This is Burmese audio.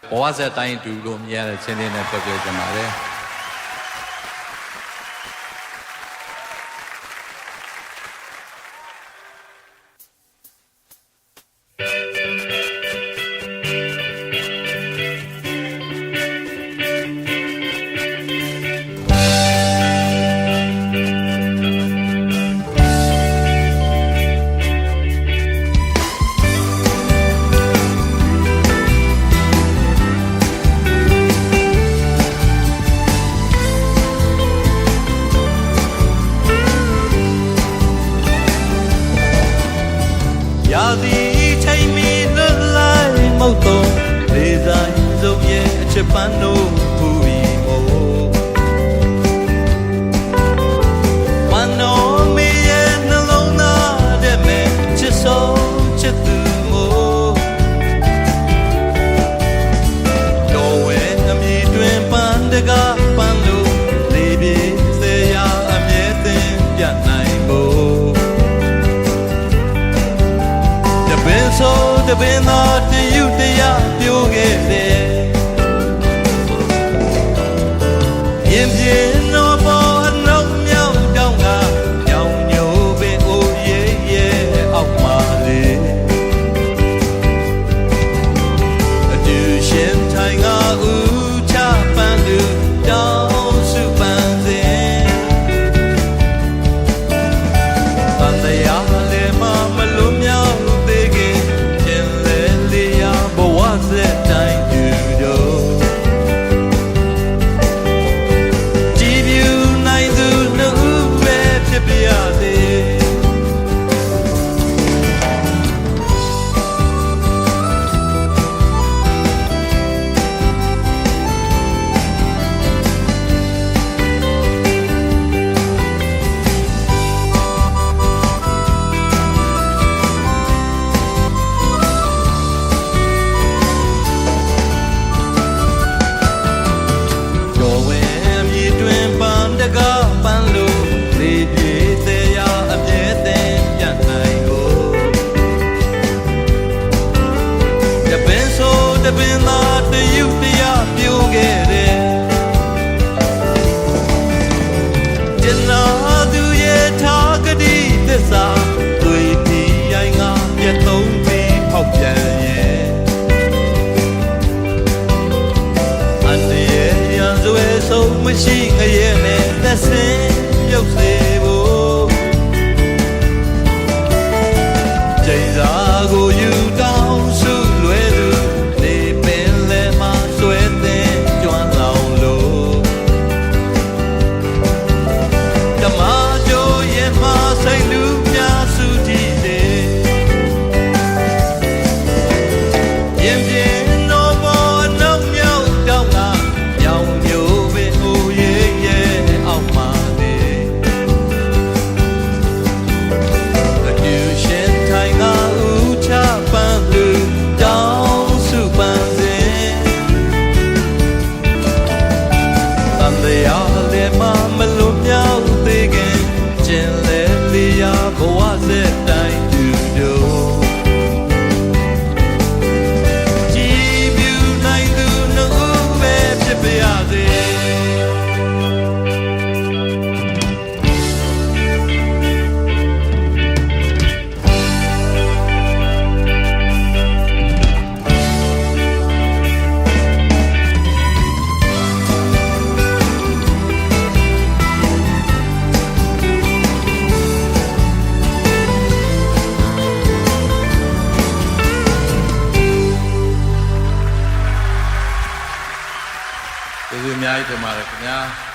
ဘဝဆက်တိုင်းတူလို့မြင်ရတဲ့ချင်းလေးနဲ့ပြောပြကြပါမယ်ရာသီချိန်မီလွတ်လိုက်မဟုတ်တော့လေဆိုင်စုံရဲ့အချက်ပန်းတို့ပူပြီးမို့မနောမေရဲ့နှလုံးသားတဲ့မဲ့ချစ်ဆုံးချစ်သူမို့တော်ဝဲအမြည်တွင်ပန်းတကားပန်းလို့လေပြေစေရအမြဲတမ်းပြနိုင်ဖို့ဆိုတပင်သာတယူတရားပြိုခဲ့တယ်ရင်ပြင်းတော့ပေါ်အနောက်မြောက်တောင်းကညောင်ညိုပင်အိုးရဲ့ရဲ့အောက်မှာလေအတူရှင်ထိုင်ကဦးချပန်းသူတောင်းစုပန်းစဉ်တန်တရားလေမမလို့မြောက်တပင်သာတယူတရားပြိုခဲ့တယ်ကျင်နာသူရဲ့ထားကတိသစ္စာတွေ့ပြီးရိုင်းငါပြတ်သုံးပြီးဖောက်ပြန်ရဲ့အန္တရာယ်ရန်စွဲဆုံးမရှိငရဲနဲ့သက်စင်ပြုတ်စေဖို့ချိန်စာကိုယူတောင်းစုလွယ်သူဆိုင်လူများစုကြည့်တယ်ရင်ပြင်းတော့ပေါ်အနောက်မြောက်တောင်းကညောင်မျိုးပင်အိုးရဲ့ရဲ့အောက်မှာနေအတူရှင်ထိုင်ကဦးချပန်းသူတောင်းစုပန်းစဉ်တန်တရားလည်းမလို့မြောက်သေးခင်ကျင်လေဘဝစက်တိုင်းတူတို့ကြည်ပြူနိုင်သူနှုတ်ပဲဖြစ်ပါရစေကျေးဇူးအများကြီးတင်ပါတယ်ခင်ဗျာ